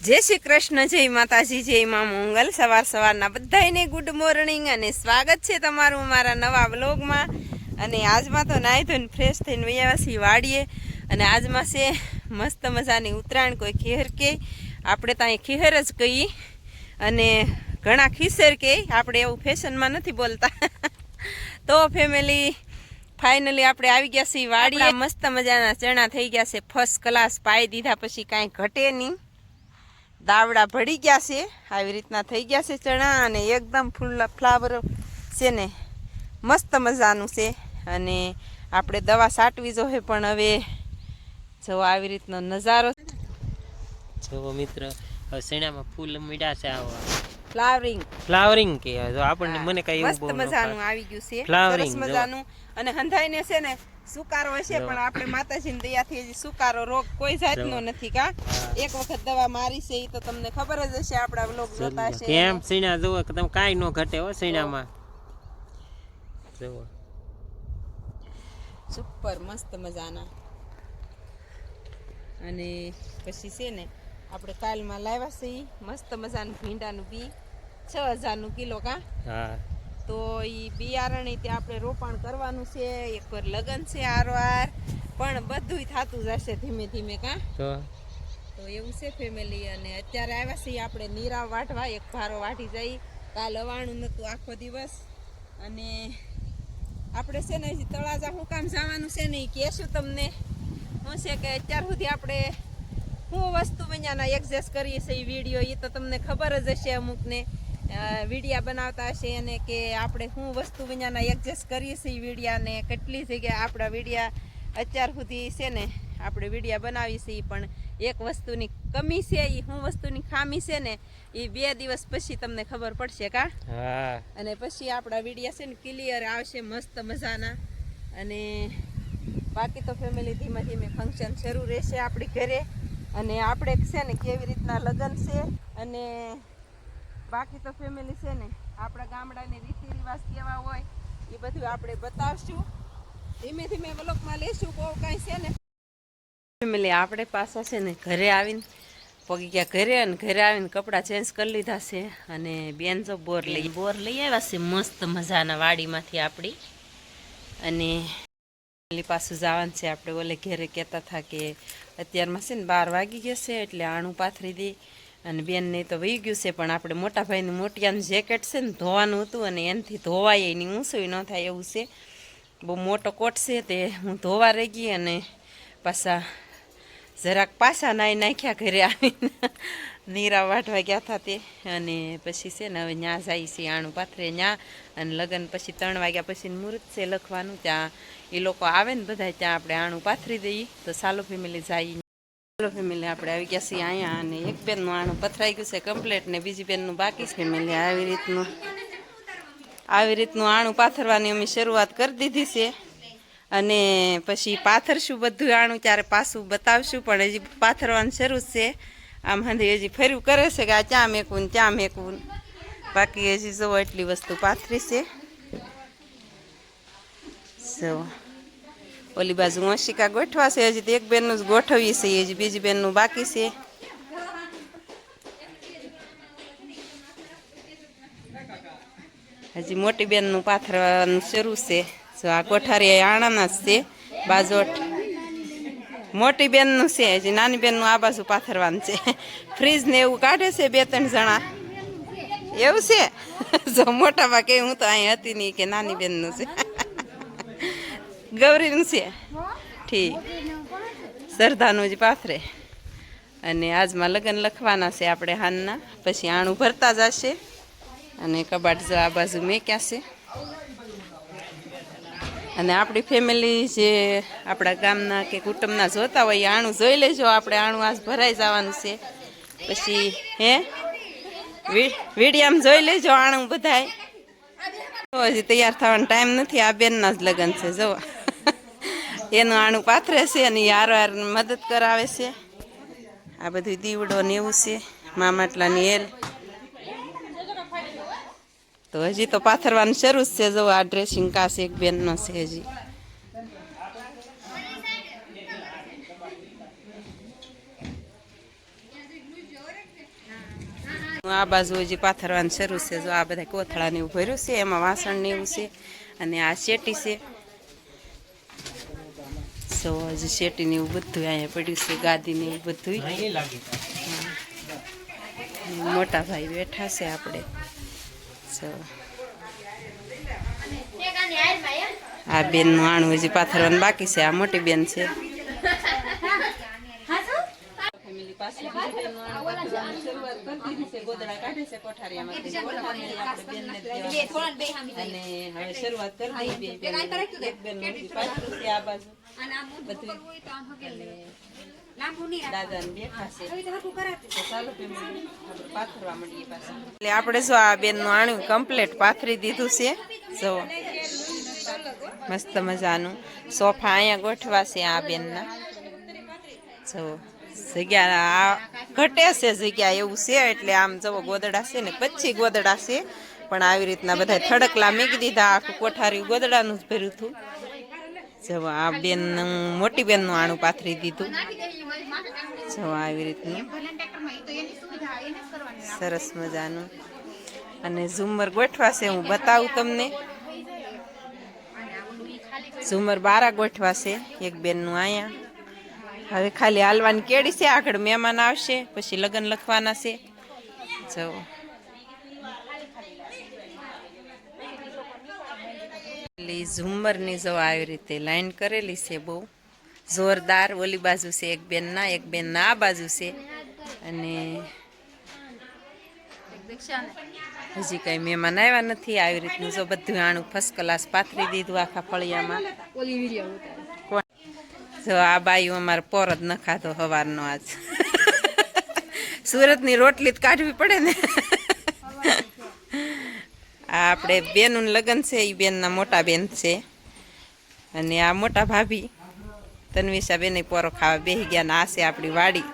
जय श्री कृष्ण, जय माताजी, जय मां मंगल। सवार सवाરના બધાયને ગુડ મોર્નિંગ અને સ્વાગત છે તમારું અમારા નવા વ્લોગમાં। અને આજમાં તો નાહી ધોઈને ફ્રેશ થઈને વયાવાસી વાડીએ અને આજમાં છે મસ્ત મજાની ઉત્તરાયણ। કોઈ ખેર કે આપણે ત્યાં ખેર જ કહીએ અને ઘણા ખીસેર કે આપણે એવું ફેશનમાં નથી બોલતા। તો ફેમિલી ફાઇનલી આપણે આવી ગયા છીએ વાડીએ। મસ્ત મજાના ચણા થઈ ગયા છે ફર્સ્ટ ક્લાસ, પાઈ દીધા પછી કાંઈ ઘટે નહીં। દાવડા ભળી ગયા છે, આવી રીતના થઈ ગયા છે ચણા અને એકદમ ફૂલ ફ્લાવર છે ને મસ્ત મજાનું છે। અને આપણે દવા છાંટવી જોઈએ પણ હવે જો આવી રીતનો નજારો જો મિત્ર શેણામાં ફૂલ મીડા છે આવા ફ્લાવરિંગ કે જો આપણને મને કઈ એવું મસ્ત મજાનું આવી ગયું છે, ફ્લાવરિંગ સરસ મજાનું। અને હંધાઈને છે ને સુકારો હશે પણ આપણે માતાજીની દયાથી હજી સુકારો રોગ કોઈ જાતનો નથી કા। એક વખત દવા મારી છે એ તો તમને ખબર જ હશે, આપણા વ્લોગ જોતા હશે। કેમ સીણા જોવો કે તમે કાઈ નો ઘટે હો સીણામાં જોવો સુપર મસ્ત મજાના। અને પછી છે ને આપણે કાલમાં લાવ્યા છે મસ્ત મજાનું ભીંડાનું બી 6000 કિલો કા। હા તો એ બિયારણ ત્યાં આપણે રોપણ કરવાનું છે, એક વાર લગન છે આરવાર પણ બધુંય થતું જશે ધીમે ધીમે કા। તો એવું છે ફેમિલી। અને અત્યારે આવ્યા છીએ આપણે નીરાવ વાઢવા, એક ભારો વાઢી જઈ। કાલ અવાણું નહોતું આખો દિવસ અને આપણે છે ને હજી તળાજા હું કામ જવાનું છે ને એ કહેશું તમને। શું છે કે અત્યાર સુધી આપણે શું વસ્તુ બન્યાના એડજસ્ટ કરીએ છીએ એ વિડીયો એ તો તમને ખબર જ હશે, અમુકને વિડીયા બનાવતા હશે અને કે આપણે શું વસ્તુ બન્યાના એડજસ્ટ કરીએ છીએ વિડીયાને કેટલી જગ્યાએ આપણા વિડીયા અત્યાર સુધી છે ને આપણે વિડીયા બનાવી છીએ પણ એક વસ્તુની કમી છે, એ શું વસ્તુની ખામી છે ને એ 2 દિવસ પછી તમને ખબર પડશે કા। અને પછી આપણા વિડીયા છે ને ક્લિયર આવશે મસ્ત મજાના। અને બાકી તો ફેમિલી ધીમે ધીમે ફંક્શન શરૂ રહેશે આપણી ઘરે અને આપણે છે ને કેવી રીતના લગ્ન છે અને બાકી તો ફેમિલી છે ને આપણા ગામડાની રીતિ રિવાજ કેવા હોય એ બધું આપણે બતાવશું, ધીમે ધીમે વ્લોગમાં લેશું। બહુ કાંઈ છે ને ફેમિલી આપણે પાછા છે ને ઘરે આવીને પગી ગયા ઘરે અને ઘરે આવીને કપડાં ચેન્જ કરી લીધા છે અને બેન જો બોર લઈ આવ્યા છે મસ્ત મજાના વાડીમાંથી આપણી। અને પાછું જવાનું છે આપણે ઓલે ઘરે કહેતા હતા કે અત્યારમાં છે ને 12 વાગી ગયા છે એટલે આણું પાથરી દઈ અને બેનને તો વહી ગયું છે પણ આપણે મોટા ભાઈનું મોટિયાનું જેકેટ છે ને ધોવાનું હતું અને એનાથી ધોવાય એની ઊંસું ન થાય એવું છે, બહુ મોટો કોટ છે તે હું ધોવા રહી ગઈ અને પાછા જરાક પાછા નાખ્યા ઘરે આવીને નીરા વાઢવા ગયા હતા તે। અને પછી છે ને હવે ત્યાં જાય છે આણું પાથરે ત્યાં અને લગ્ન પછી 3 વાગ્યા પછી મુહૂર્ત છે લખવાનું, ત્યાં એ લોકો આવે ને બધા ત્યાં આપણે આણું પાથરી દઈએ। તો ચાલો ફેમિલી જઈએ। ચાલો ફેમિલી આપણે આવી ગયા છીએ અહીંયા અને એક બેનનું આણું પથરાઈ ગયું છે કમ્પ્લીટ ને બીજી બેનનું બાકી છે ફેમિલી। આવી રીતનું આણું પાથરવાની અમે શરૂઆત કરી દીધી છે અને પછી પાથરશું બધું આણું ત્યારે પાછું બતાવશું પણ હજી પાથરવાનું શરૂ છે। આમ હંધી હજી ફર્યું કરે છે કે આ ત્યાં મેકવું ને ત્યાં મેકવું, બાકી હજી જુઓ એટલી વસ્તુ પાથરી છે। જો ઓલી બાજુ ઓશિકા ગોઠવા છે, હજી તો એક બેનનું જ ગોઠવીએ છે, હજી બીજી બેનનું બાકી છે। હજી મોટી બેનનું પાથરવાનું શરૂ છે। જો આ કોઠારી આણાના જ છે, બાજોટ મોટી બેનનું છે, હજી નાની બેનનું આ બાજુ પાથરવાનું છે। ફ્રીજ ને એવું કાઢે છે 2-3 જણા એવું છે। જો મોટા ભાગે હું તો અહીં હતી નહીં કે નાની બેનનું છે ગૌરીનું છે ઠીક, શ્રદ્ધાનું જ પાથરે। અને આજમાં લગ્ન લખવાના છે આપણે હાનના, પછી આણું ભરતા જશે અને કબાટ જો આ બાજુ મેક્યા છે। અને આપણી ફેમિલી જે આપણા ગામના કે કુટુંબના જોતા હોય આણું જોઈ લેજો, આપણે આણું આજ ભરાઈ જવાનું છે। પછી વિડીયામાં જોઈ લેજો આણું બધાય। હજી તૈયાર થવાનો ટાઈમ નથી, આ બેનના જ લગ્ન છે જો એનું આણું પાથરે છે અને હાર મદદ કરાવે છે। આ બધું દીવડો ને એવું છે, મામાટલાની એલ તો હજી તો પાથરવાનું શરૂ જ છે। જો આ ડ્રેસિંગ કાસ એક બેનનો છે હજી। આ બાજુ હજી પાથરવાનું શરૂ છે. જો આ બધા કોથળાને એવું ભર્યું છે, એમાં વાસણ ને એવું છે. અને આ શેટી છે. સો હજી શેટી ને એવું બધું અહીંયા પડ્યું છે, ગાદી ને એવું બધું. મોટા ભાઈ બેઠા છે આપણે. સો આ બેન નું આણું હજી પાથરવાનું બાકી છે. આ મોટી બેન છે. ગોદડા કાઢે છે કોઠારીયામાંથી. અને હવે શરૂઆત કરી દઈએ. એક બેન આ બાજુ બધું દાદા બેઠા છે. ચાલો પાથરવા મળીએ પાછા. એટલે આપણે જો આ બેન નું આણું કમ્પ્લીટ પાથરી દીધું છે. જો મસ્ત મજાનું સોફા અહીંયા ગોઠવા છે આ બેનના. જો જગ્યા ઘટે છે જગ્યા એવું છે. એટલે આમ જવો ગોદડા છે ને પછી ગોદડા છે, પણ આવી રીતના બધા થડકલા મૂકી દીધા. આખું કોઠારી ગોદડાનું જ ભર્યું હતું. જો આ બેન મોટી બેન નું આણું પાથરી દીધું. જો આવી રીતનું સરસ મજાનું. અને ઝુમર ગોઠવા છે, હું બતાવું તમને. ઝુમર 12 ગોઠવા છે. એક બેન નું અહીંયા. હવે ખાલી હાલવાની કેડી છે. આગળ મહેમાન આવશે પછી લગ્ન લખવાના છે. જો ઝુમર ની જો આવી રીતે લાઈન કરેલી છે, બહુ જોરદાર. ઓલી બાજુ છે એક બેન ના આ બાજુ છે. અને હજી કઈ મહેમાન આવ્યા નથી. આવી રીતનું જો બધું આણું ફર્સ્ટ ક્લાસ પાથરી દીધું આખા ફળિયામાં. જો આ બાયું અમારે પોર જ ન ખાધો સવારનો આજ. સુરતની રોટલી જ કાઢવી પડે ને. આ આપણે બેનનું લગ્ન છે. એ બેનના મોટા બેન છે. અને આ મોટા ભાભી તન્વિષા બેન પોરો ખાવા બેસી ગયા. ને આ છે આપણી વાડી.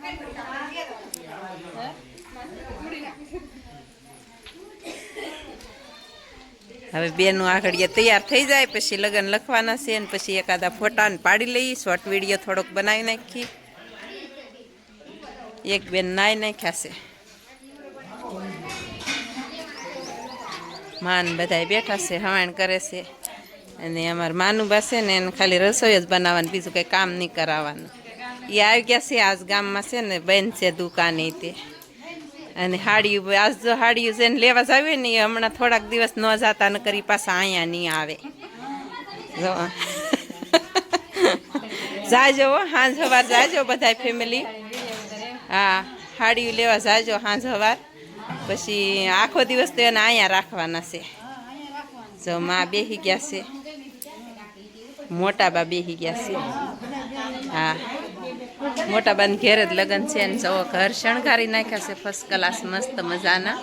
હવે બેનું આગળ તૈયાર થઈ જાય પછી લગ્ન લખવાના છે. ને પછી એકાદા ફોટાને પાડી લઈએ. શોર્ટ વિડીયો થોડોક બનાવી નાખી. એક બેન નાઈ નાખ્યા છે. માન બધા બેઠા છે, હવાણ કરે છે. અને અમારા માનું પાસે ને એને ખાલી રસોઈ જ બનાવવાનું, બીજું કંઈ કામ નહીં કરાવવાનું. એ આવી ગયા છે. આજ ગામમાં છે ને બેન છે દુકાને તે. અને હાડિયું આજ જો હાડિયું છે ને લેવા જ આવ્યું ને, એ હમણાં થોડાક દિવસ ન જતા ન કરી પાછા અહીંયા નહીં આવે. જાજો હાંજ સવાર જાજો બધા ફેમિલી. હા હાડિયું લેવા જાજો હાંજ સવાર. પછી આખો દિવસ તો એને અહીંયા રાખવાના છે. જો માં બેસી ગયા છે, મોટા બા બેસી ગયા છે. હા મોટા બાન ઘેર જ લગ્ન છે. ને જવો ઘર શણગારી નાખ્યા છે ફર્સ્ટ ક્લાસ મસ્ત મજાના.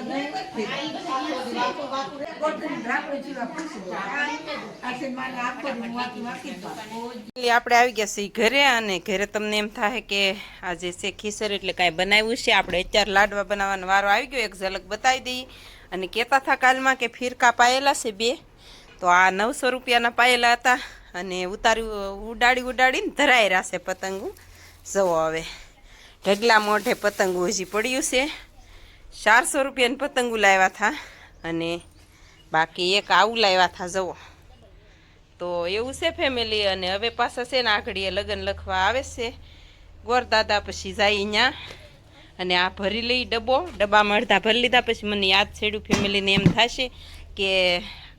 આપણે આવી ગયા છીએ ઘરે. અને ઘરે તમને એમ થાય કે આજે છે ખીચર એટલે કાંઈ બનાવ્યું છે. આપણે અત્યારે લાડવા બનાવવાનો વારો આવી ગયો. એક ઝલક બતાવી દઈએ. અને કહેતા હતા કાલમાં કે ફીરકા પાયેલા છે 2. તો આ 900 રૂપિયાના પાયેલા હતા. અને ઉડાડીને ધરાઈ રહેશે પતંગો. જવો હવે ઢગલા મોઢે પતંગો હજી પડ્યું છે. 400 રૂપિયાની પતંગો લાવ્યા હતા. અને બાકી એક આવું લાવ્યા હતા. જવો તો એવું છે ફેમિલી. અને હવે પાછા છે ને આઘડીએ લગ્ન લખવા આવે છે ગોરદાદા. પછી જાય અહીંયા અને આ ભરી લઈ ડબ્બામાં અડધા ભરી લીધા. પછી મને યાદ છેડ્યું ફેમિલીને એમ થશે કે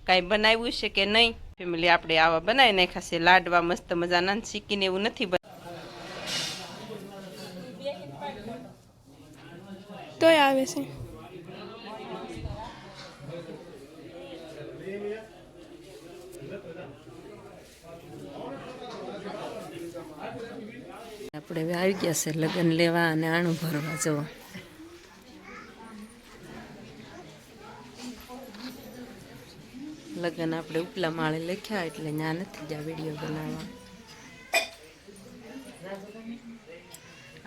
કાંઈ બનાવ્યું છે કે નહીં. ફેમિલી આપણે આવા બનાવી નાખ્યા છે લાડવા મસ્ત મજાના. શીખીને એવું નથી તોય આવે છે. આપણે હવે આવી ગયા છે લગ્ન લેવા અને આણું ભરવા. જવો લગ્ન આપણે ઉપલા માળે લખ્યા એટલે ત્યાં નથી જ્યાં વિડીયો બનાવવા.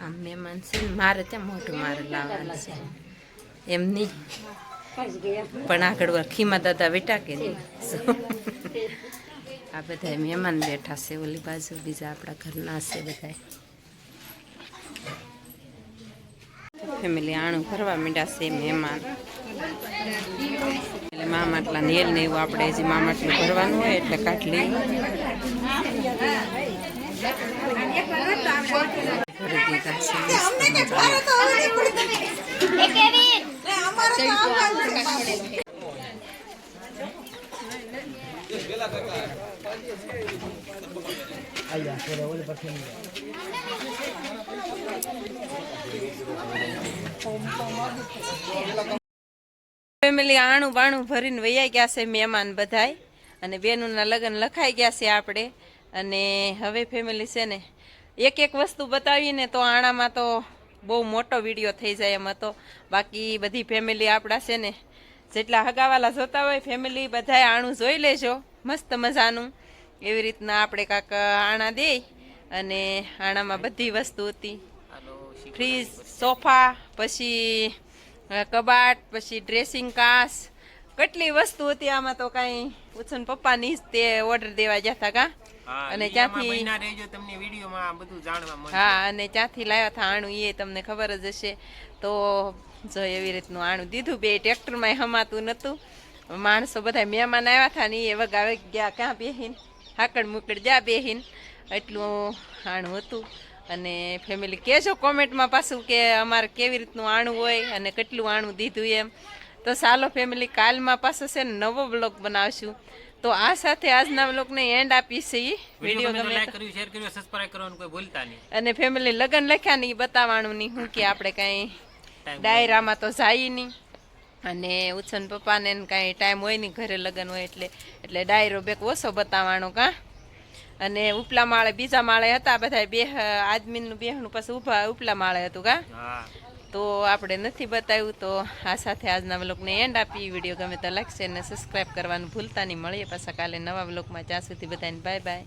આમ મહેમાન છે ને મારે ત્યાં મોઢું મારે લાવવાનું છે એમ નહીં, પણ આગળ ખીમા દાદા બેઠા કે નહીં. આ બધા મહેમાન બેઠા છે ઓલી બાજુ. બીજા આપણા ઘરના છે બધા. ફેમિલી આણું ભરવા માંડ્યા છે મહેમાન. એટલે મા માટલા નેલ ને એવું આપણે હજી મા માટલું ભરવાનું હોય એટલે કાઢ લઈએ. ભરી દીધા છે. ફેમિલી આણું બાણું ભરીને વૈયા ગયા છે મહેમાન બધાય અને બેનુંના લગ્ન લખાઈ ગયા છે આપણે. અને હવે ફેમિલી છે ને એક એક વસ્તુ બતાવીને તો આણામાં તો બહુ મોટો વિડીયો થઈ જાય એમ હતો. બાકી બધી ફેમિલી આપણા છે ને જેટલા હગાવાલા જોતા હોય ફેમિલી બધાય આણું જોઈ લેજો મસ્ત મજાનું. એવી રીતના આપણે કાંક આણા દે અને આણામાં બધી વસ્તુ હતી. ફ્રીજ, સોફા, પછી કબાટ, પછી ડ્રેસિંગ કાસ, કેટલી વસ્તુ હતી. આમાં તો કાંઈ ઉછન પપ્પાની તે ઓર્ડર દેવા ગયા હતા કા અને ત્યાંથી હા અને ત્યાંથી લાવ્યા હતા આણું એ તમને ખબર જ હશે. તો જો એવી રીતનું આણું દીધું. બે ટ્રેક્ટરમાં હમાતું નહોતું. માણસો બધા મહેમાન આવ્યા હતા ને એ વગાવે ગયા ક્યાં બેહીન હાકડ મુકડ જા બેહીન એટલું આણું હતું. અને ફેમિલી કહેજો કોમેન્ટમાં પાછું કે અમારે કેવી રીતનું આણું હોય અને કેટલું આણું દીધું એમ. તો ચાલો ફેમિલી કાલમાં પાછો છે ને નવો બ્લોગ બનાવશું. તો આ સાથે આજના બ્લોગને એન્ડ આપી છે. વિડીયો ગમે અને ફેમિલી લગ્ન લખ્યા ને એ બતાવવાનું નહીં હું કે આપણે કાંઈ ડાયરામાં તો જાય નહીં અને ઉછન પપ્પાને કાંઈ ટાઈમ હોય નહીં ઘરે લગ્ન હોય એટલે ડાયરો બેક ઓછો બતાવવાનો કાં. અને ઉપલા માળે બીજા માળે હતા બધા બે આદમીનું બેહણું પછી ઉપલા માળે હતું કા તો આપણે નથી બતાવ્યું. તો આ સાથે આજના વ્લોગને એન્ડ આપી. વિડીયો ગમે તો લાઈક શેર અને સબસ્ક્રાઈબ કરવાનું ભૂલતા નહીં. મળીએ પાછા કાલે નવા વ્લોગમાં. ત્યાં સુધી બધાને બાય બાય.